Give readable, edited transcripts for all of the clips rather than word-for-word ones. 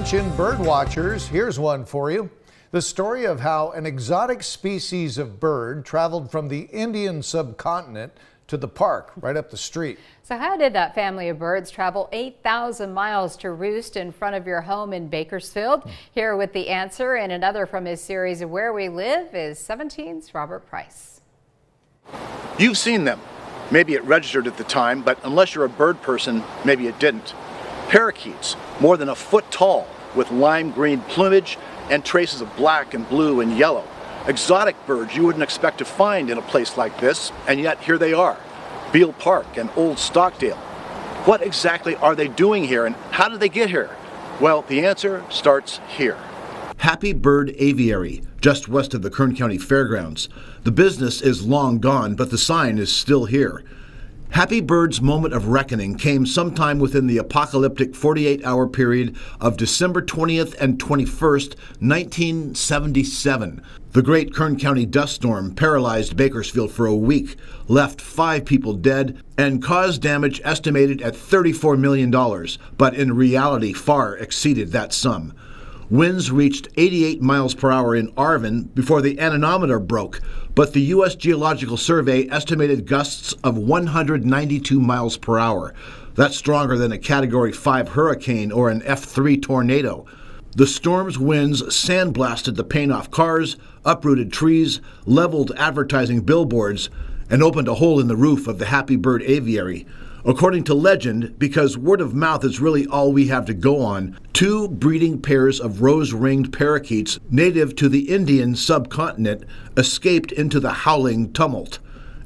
Attention bird watchers, here's one for you. The story of how an exotic species of bird traveled from the Indian subcontinent to the park right up the street. So how did that family of birds travel 8,000 miles to roost in front of your home in Bakersfield? Here with the answer and another from his series of Where We Live is 17's Robert Price. You've seen them. Maybe it registered at the time, but unless you're a bird person, maybe it didn't. Parakeets, more than a foot tall, with lime green plumage and traces of black and blue and yellow. Exotic birds you wouldn't expect to find in a place like this, and yet here they are. Beale Park and Old Stockdale. What exactly are they doing here, and how did they get here? Well, the answer starts here. Happy Bird Aviary, just west of the Kern County Fairgrounds. The business is long gone, but the sign is still here. Happy Bird's moment of reckoning came sometime within the apocalyptic 48-hour period of December 20th and 21st, 1977. The great Kern County dust storm paralyzed Bakersfield for a week, left 5 people dead, and caused damage estimated at $34 million, but in reality far exceeded that sum. Winds reached 88 miles per hour in Arvin before the anemometer broke, but the U.S. Geological Survey estimated gusts of 192 miles per hour. That's stronger than a Category 5 hurricane or an F3 tornado. The storm's winds sandblasted the paint off cars, uprooted trees, leveled advertising billboards, and opened a hole in the roof of the Happy Bird Aviary. According to legend, because word of mouth is really all we have to go on, 2 breeding pairs of rose-ringed parakeets native to the Indian subcontinent escaped into the howling tumult.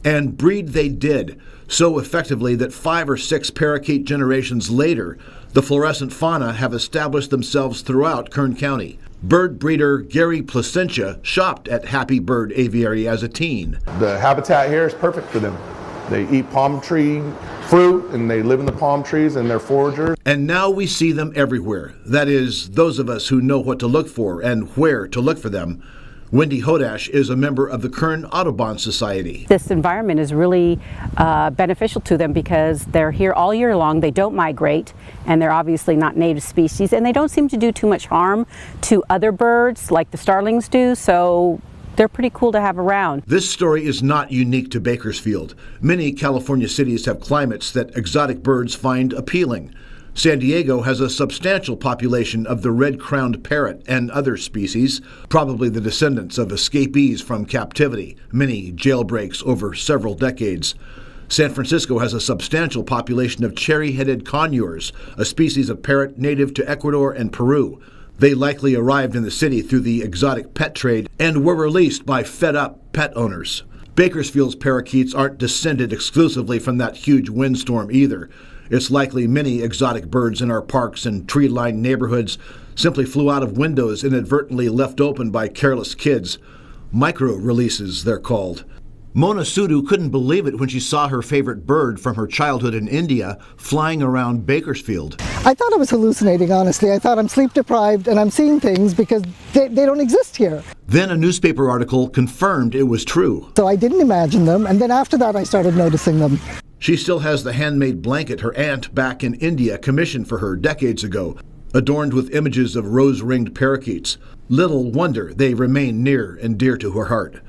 And breed they did, so effectively that 5 or 6 parakeet generations later, the fluorescent fauna have established themselves throughout Kern County. Bird breeder Gary Placentia shopped at Happy Bird Aviary as a teen. The habitat here is perfect for them. They eat palm tree fruit and they live in the palm trees and they're foragers. And now we see them everywhere. That is, those of us who know what to look for and where to look for them. Wendy Hodash is a member of the Kern Audubon Society. This environment is really beneficial to them because they're here all year long, they don't migrate, and they're obviously not native species, and they don't seem to do too much harm to other birds like the starlings do, so they're pretty cool to have around. This story is not unique to Bakersfield. Many California cities have climates that exotic birds find appealing. San Diego has a substantial population of the red-crowned parrot and other species, probably the descendants of escapees from captivity, many jailbreaks over several decades. San Francisco has a substantial population of cherry-headed conures, a species of parrot native to Ecuador and Peru. They likely arrived in the city through the exotic pet trade and were released by fed-up pet owners. Bakersfield's parakeets aren't descended exclusively from that huge windstorm either. It's likely many exotic birds in our parks and tree-lined neighborhoods simply flew out of windows inadvertently left open by careless kids. Micro-releases, they're called. Mona Sudu couldn't believe it when she saw her favorite bird from her childhood in India flying around Bakersfield. I thought I was hallucinating, honestly. I thought I'm sleep deprived and I'm seeing things because they don't exist here. Then a newspaper article confirmed it was true. So I didn't imagine them, and then after that I started noticing them. She still has the handmade blanket her aunt back in India commissioned for her decades ago, adorned with images of rose-ringed parakeets. Little wonder they remain near and dear to her heart.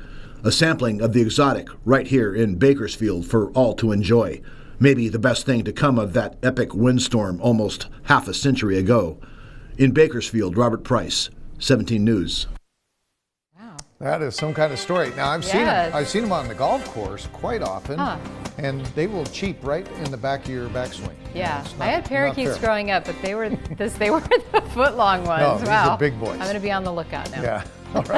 A sampling of the exotic right here in Bakersfield for all to enjoy. Maybe the best thing to come of that epic windstorm almost half a century ago. In Bakersfield, Robert Price, 17 News. Wow. That is some kind of story. Now, I've seen them on the golf course quite often, and they will cheep right in the back of your backswing. Yeah, I had parakeets growing up, but they were the foot-long ones. No, these wow. are big boys. I'm going to be on the lookout now. Yeah, all right.